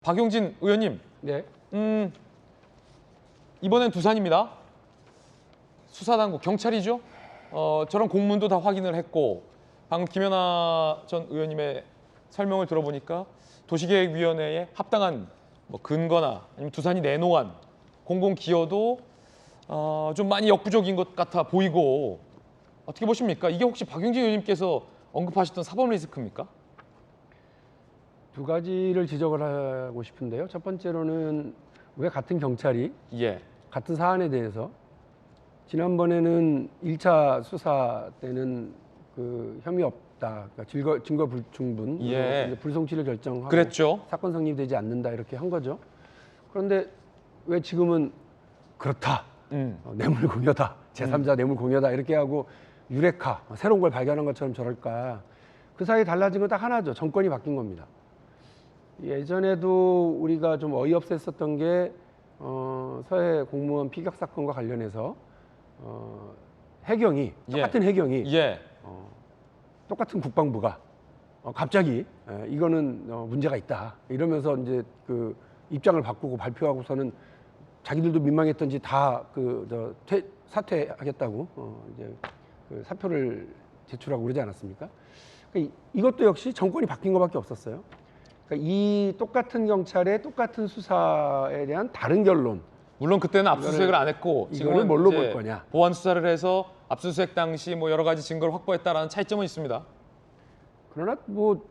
박용진 의원님, 네. 이번엔 두산입니다. 수사당국 경찰이죠. 저런 공문도 다 확인을 했고 방금 김연아 전 의원님의 설명을 들어보니까 도시계획위원회에 합당한 뭐 근거나 아니면 두산이 내놓은 공공 기여도 좀 많이 역부족인 것 같아 보이고 어떻게 보십니까? 이게 혹시 박용진 의원님께서 언급하셨던 사법 리스크입니까? 두 가지를 지적을 하고 싶은데요. 첫 번째로는 왜 같은 경찰이 예. 같은 사안에 대해서 지난번에는 1차 수사 때는 그 혐의 없다, 그러니까 증거 불충분, 예. 불송치를 결정하고 그랬죠. 사건 성립되지 않는다 이렇게 한 거죠. 그런데 왜 지금은 그렇다, 뇌물 공여다, 제3자 뇌물 공여다 이렇게 하고 유레카, 새로운 걸 발견한 것처럼 저럴까? 그 사이에 달라진 건 딱 하나죠. 정권이 바뀐 겁니다. 예전에도 우리가 좀 어이없었던 게 서해 공무원 피격 사건과 관련해서 해경이 똑같은 해경이 똑같은 국방부가 갑자기 이거는 문제가 있다 이러면서 이제 그 입장을 바꾸고 발표하고서는 자기들도 민망했던지 다 사퇴하겠다고 이제 그 사표를 제출하고 그러지 않았습니까? 그러니까 이것도 역시 정권이 바뀐 것밖에 없었어요. 그러니까 이 똑같은 경찰의 똑같은 수사에 대한 다른 결론. 물론 그때는 압수수색을 안 했고 지금은 뭘로 볼 거냐? 보완 수사를 해서 압수수색 당시 뭐 여러 가지 증거를 확보했다라는 차이점은 있습니다. 그러나 뭐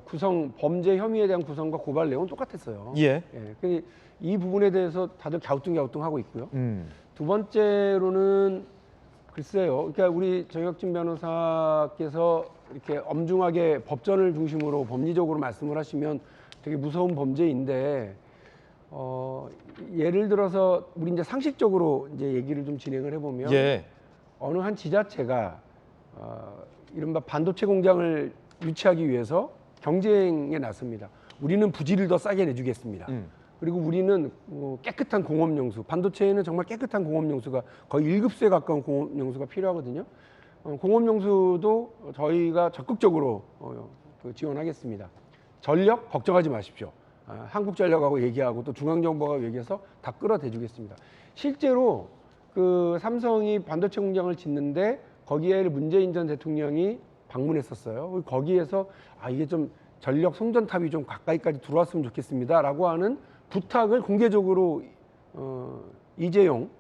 구성 범죄 혐의에 대한 구성과 고발 내용은 똑같았어요. 예. 이 부분에 대해서 다들 갸우뚱하고 있고요. 두 번째로는 글쎄요. 그러니까 우리 정혁진 변호사께서 이렇게 엄중하게 법전을 중심으로 법리적으로 말씀을 하시면 되게 무서운 범죄인데 예를 들어서 우리 이제 상식적으로 이제 얘기를 좀 진행을 해보면 어느 한 지자체가 이른바 반도체 공장을 유치하기 위해서 경쟁에 나섭니다. 우리는 부지를 더 싸게 내주겠습니다. 그리고 우리는 깨끗한 공업용수, 반도체에는 정말 깨끗한 공업용수가 거의 1급수에 가까운 공업용수가 필요하거든요. 공업용수도 저희가 적극적으로 지원하겠습니다. 전력 걱정하지 마십시오. 한국전력하고 얘기하고 또 중앙정부하고 얘기해서 다 끌어대 주겠습니다. 실제로 그 삼성이 반도체 공장을 짓는데 거기에 문재인 전 대통령이 방문했었어요. 거기에서 이게 좀 전력 송전탑이 좀 가까이까지 들어왔으면 좋겠습니다라고 하는 부탁을 공개적으로 이재용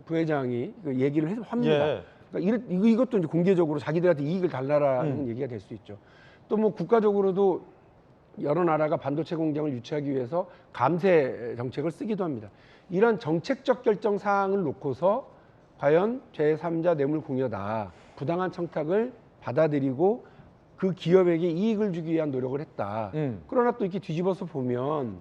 부회장이 얘기를 합니다. 그러니까 이것도 이제 공개적으로 자기들한테 이익을 달라라는 얘기가 될 수 있죠. 또 뭐 국가적으로도 여러 나라가 반도체 공장을 유치하기 위해서 감세 정책을 쓰기도 합니다. 이런 정책적 결정 사항을 놓고서 과연 제3자 뇌물 공여다, 부당한 청탁을 받아들이고 그 기업에게 이익을 주기 위한 노력을 했다. 그러나 또 이렇게 뒤집어서 보면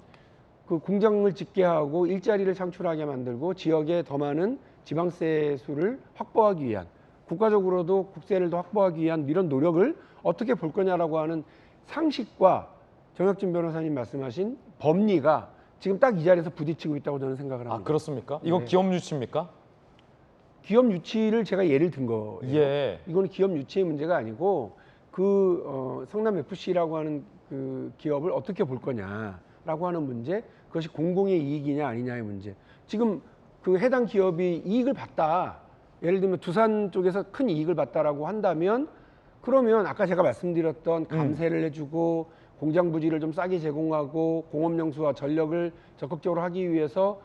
그 공장을 짓게 하고 일자리를 창출하게 만들고 지역에 더 많은 지방세 수를 확보하기 위한, 국가적으로도 국세를 더 확보하기 위한 이런 노력을 어떻게 볼 거냐라고 하는 상식과 정혁진 변호사님 말씀하신 법리가 지금 딱 이 자리에서 부딪히고 있다고 저는 생각을 합니다. 그렇습니까? 이건 기업 유치입니까? 기업 유치를 제가 예를 든 거예요. 이건 기업 유치의 문제가 아니고 성남 FC라고 하는 그 기업을 어떻게 볼 거냐라고 하는 문제, 그것이 공공의 이익이냐 아니냐의 문제. 지금 그 해당 기업이 이익을 봤다. 예를 들면 두산 쪽에서 큰 이익을 봤다라고 한다면 그러면 아까 제가 말씀드렸던 감세를 해주고 공장 부지를 좀 싸게 제공하고 공업용수와 전력을 적극적으로 하기 위해서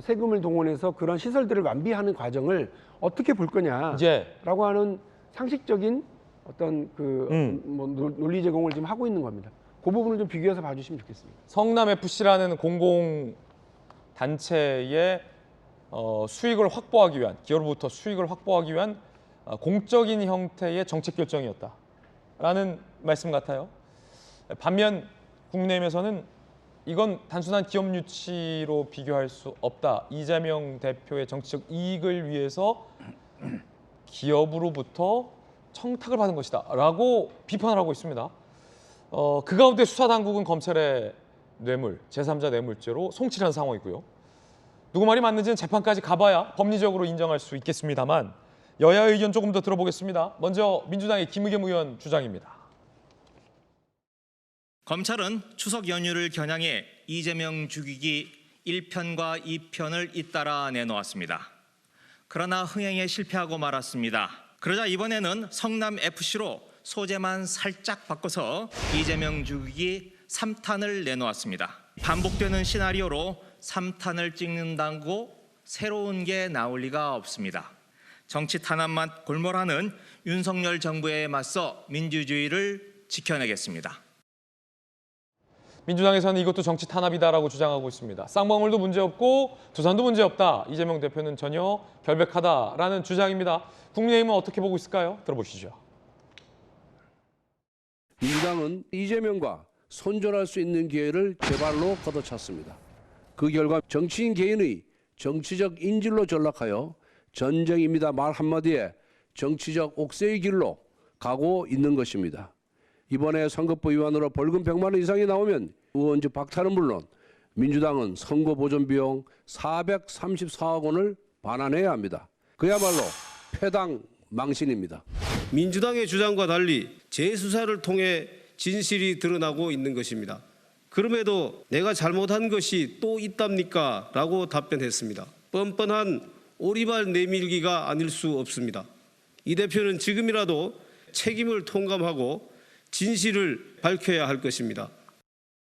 세금을 동원해서 그런 시설들을 완비하는 과정을 어떻게 볼 거냐라고 하는 상식적인 어떤 논리 제공을 지금 하고 있는 겁니다. 그 부분을 좀 비교해서 봐주시면 좋겠습니다. 성남 FC라는 공공 단체의 수익을 확보하기 위한, 기업으로부터 수익을 확보하기 위한 공적인 형태의 정책 결정이었다라는 말씀 같아요. 반면 국민의힘에서는 이건 단순한 기업 유치로 비교할 수 없다. 이재명 대표의 정치적 이익을 위해서 기업으로부터 청탁을 받은 것이다 라고 비판을 하고 있습니다. 그 가운데 수사당국은 검찰의 뇌물, 제3자 뇌물죄로 송치한 상황이고요. 누구 말이 맞는지는 재판까지 가봐야 법리적으로 인정할 수 있겠습니다만 여야 의견 조금 더 들어보겠습니다. 먼저 민주당의 김의겸 의원 주장입니다. 검찰은 추석 연휴를 겨냥해 이재명 죽이기 1편과 2편을 잇따라 내놓았습니다. 그러나 흥행에 실패하고 말았습니다. 그러자 이번에는 성남FC로 소재만 살짝 바꿔서 이재명 죽이기 3탄을 내놓았습니다. 반복되는 시나리오로 3탄을 찍는다고 새로운 게 나올 리가 없습니다. 정치 탄압만 골몰하는 윤석열 정부에 맞서 민주주의를 지켜내겠습니다. 민주당에서는 이것도 정치 탄압이다라고 주장하고 있습니다. 쌍방울도 문제없고 두산도 문제없다. 이재명 대표는 전혀 결백하다라는 주장입니다. 국민의힘은 어떻게 보고 있을까요? 들어보시죠. 민주당은 이재명과 손절할 수 있는 기회를 제발로 걷어찼습니다. 그 결과 정치인 개인의 정치적 인질로 전락하여 전쟁입니다 말 한마디에 정치적 옥새의 길로 가고 있는 것입니다. 이번에 선거법 위반으로 벌금 100만 원 이상이 나오면 의원직 박탈은 물론 민주당은 선거 보존 비용 434억 원을 반환해야 합니다. 그야말로 패당 망신입니다. 민주당의 주장과 달리 재수사를 통해 진실이 드러나고 있는 것입니다. 그럼에도 내가 잘못한 것이 또 있답니까? 라고 답변했습니다. 뻔뻔한 오리발 내밀기가 아닐 수 없습니다. 이 대표는 지금이라도 책임을 통감하고 진실을 밝혀야 할 것입니다.